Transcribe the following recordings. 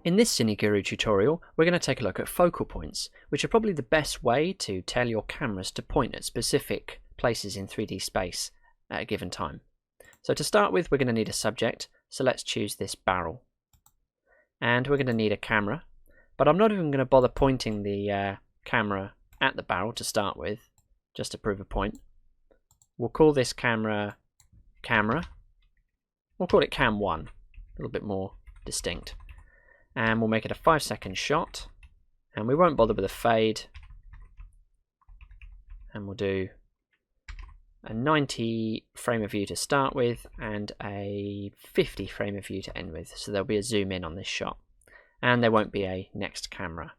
In this CineGuru tutorial, we're going to take a look at focal points, which are probably the best way to tell your cameras to point at specific places in 3D space at a given time. So to start with, we're going to need a subject, so let's choose this barrel. And we're going to need a camera, but I'm not even going to bother pointing the camera at the barrel to start with, just to prove a point. We'll call this camera camera. We'll call it cam 1, a little bit more distinct. And we'll make it a 5-second shot, and we won't bother with a fade, and we'll do a 90 frame of view to start with and a 50 frame of view to end with, so there'll be a zoom in on this shot, and there won't be a next camera.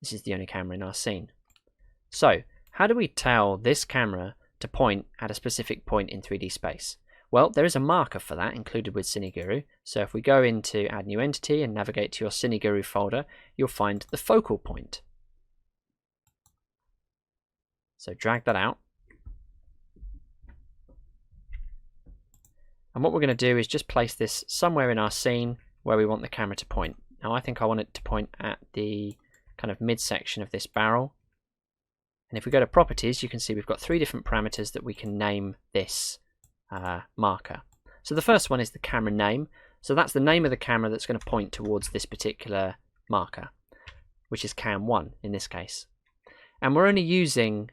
This is the only camera in our scene. So how do we tell this camera to point at a specific point in 3D space? Well, there is a marker for that included with CineGuru. So if we go into Add New Entity and navigate to your CineGuru folder, you'll find the focal point. So drag that out. And what we're going to do is just place this somewhere in our scene where we want the camera to point. Now I think I want it to point at the kind of midsection of this barrel. And if we go to Properties, you can see we've got 3 different parameters that we can name this marker. So the first one is the camera name. So that's the name of the camera that's going to point towards this particular marker, which is cam 1 in this case. And we're only using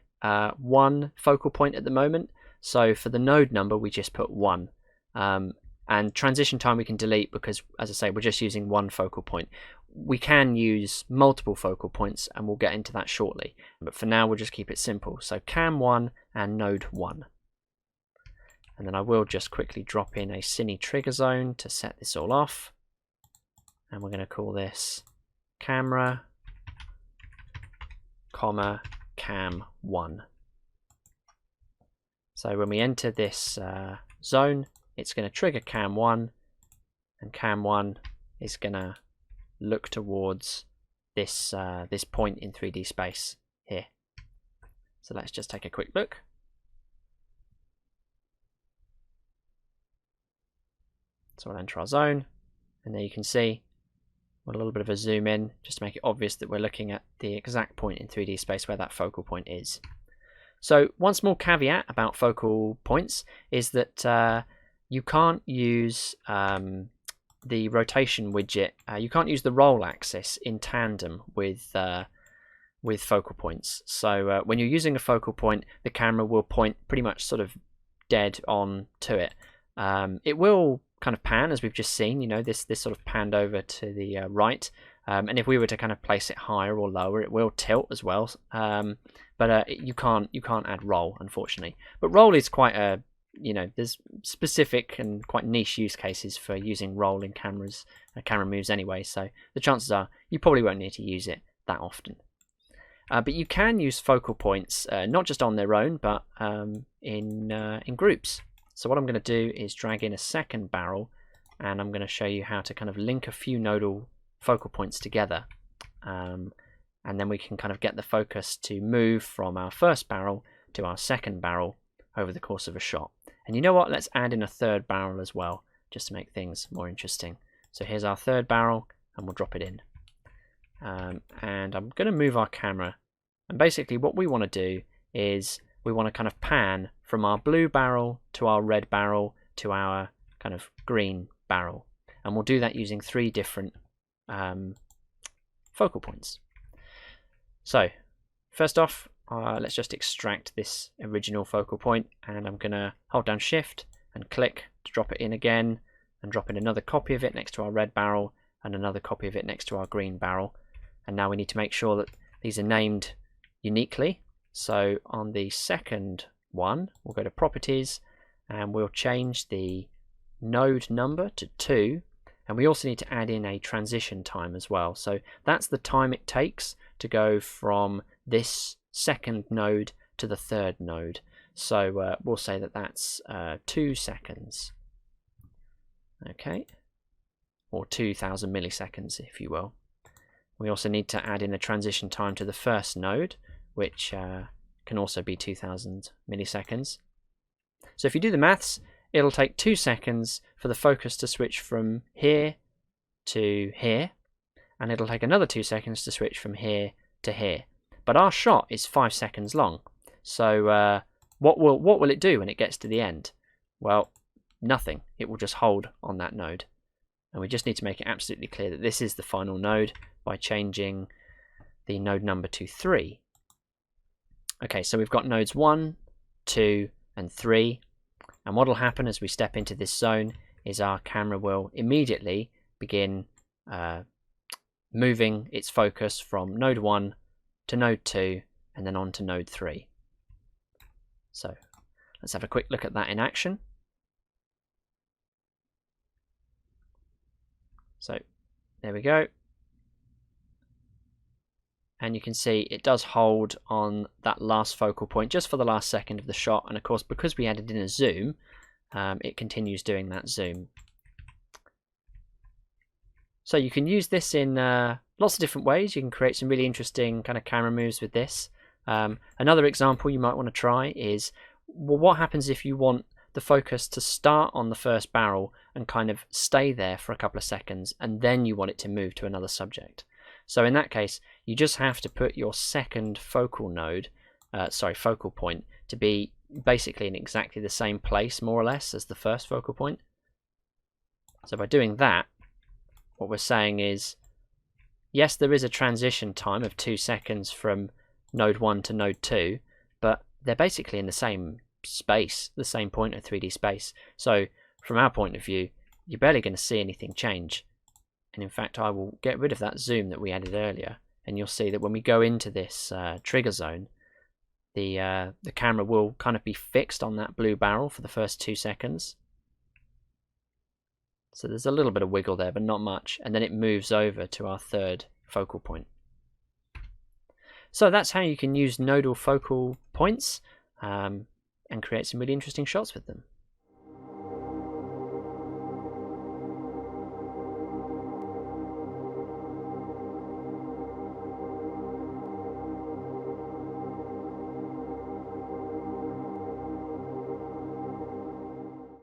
one focal point at the moment. So for the node number, we just put 1. And transition time we can delete because, as I say, we're just using one focal point. We can use multiple focal points, and we'll get into that shortly. But for now, we'll just keep it simple. So cam 1 and node 1. And then I will just quickly drop in a Cine trigger zone to set this all off. And we're going to call this camera, comma, cam 1. So when we enter this zone, it's going to trigger cam 1, and cam 1 is going to look towards this this point in 3D space here. So let's just take a quick look. So we'll enter our zone, and there you can see with a little bit of a zoom in just to make it obvious that we're looking at the exact point in 3D space where that focal point is. So one small caveat about focal points is that you can't use the rotation widget, you can't use the roll axis in tandem with focal points. So when you're using a focal point, the camera will point pretty much sort of dead on to it. It will kind of pan, as we've just seen, you know, this sort of panned over to the right, and if we were to kind of place it higher or lower, it will tilt as well. But you can't add roll, unfortunately. But roll is quite a, you know, there's specific and quite niche use cases for using roll in cameras, camera moves anyway. So the chances are you probably won't need to use it that often. But you can use focal points not just on their own, but in groups. So what I'm going to do is drag in a second barrel, and I'm going to show you how to kind of link a few nodal focal points together. And then we can kind of get the focus to move from our first barrel to our second barrel over the course of a shot. And you know what? Let's add in a third barrel as well, just to make things more interesting. So here's our third barrel, and we'll drop it in. And I'm going to move our camera. And basically what we want to do is we want to kind of pan from our blue barrel to our red barrel to our kind of green barrel. And we'll do that using 3 different focal points. So first off, let's just extract this original focal point, and I'm going to hold down Shift and click to drop it in again, and drop in another copy of it next to our red barrel and another copy of it next to our green barrel. And now we need to make sure that these are named uniquely. So on the second one, we'll go to Properties, and we'll change the node number to 2, and we also need to add in a transition time as well. So that's the time it takes to go from this second node to the third node. So we'll say that that's 2 seconds. Okay, or 2000 milliseconds, if you will. We also need to add in a transition time to the first node, which can also be 2000 milliseconds. So if you do the maths, it'll take 2 seconds for the focus to switch from here to here, and it'll take another 2 seconds to switch from here to here. But our shot is 5 seconds long. So what will it do when it gets to the end? Well, nothing. It will just hold on that node. And we just need to make it absolutely clear that this is the final node by changing the node number to 3. Okay, so we've got nodes 1, 2, and 3. And what will happen as we step into this zone is our camera will immediately begin moving its focus from node 1 to node 2 and then on to node 3. So let's have a quick look at that in action. So there we go. And you can see it does hold on that last focal point just for the last second of the shot. And of course, because we added in a zoom, it continues doing that zoom. So you can use this in lots of different ways. You can create some really interesting kind of camera moves with this. Another example you might want to try is, well, what happens if you want the focus to start on the first barrel and kind of stay there for a couple of seconds, and then you want it to move to another subject. So in that case, you just have to put your second focal point to be basically in exactly the same place, more or less, as the first focal point. So by doing that, what we're saying is, yes, there is a transition time of 2 seconds from node 1 to node 2, but they're basically in the same space, the same point of 3D space. So from our point of view, you're barely going to see anything change. And in fact, I will get rid of that zoom that we added earlier, and you'll see that when we go into this trigger zone, the camera will kind of be fixed on that blue barrel for the first 2 seconds. So there's a little bit of wiggle there, but not much, and then it moves over to our third focal point. So that's how you can use nodal focal points and create some really interesting shots with them.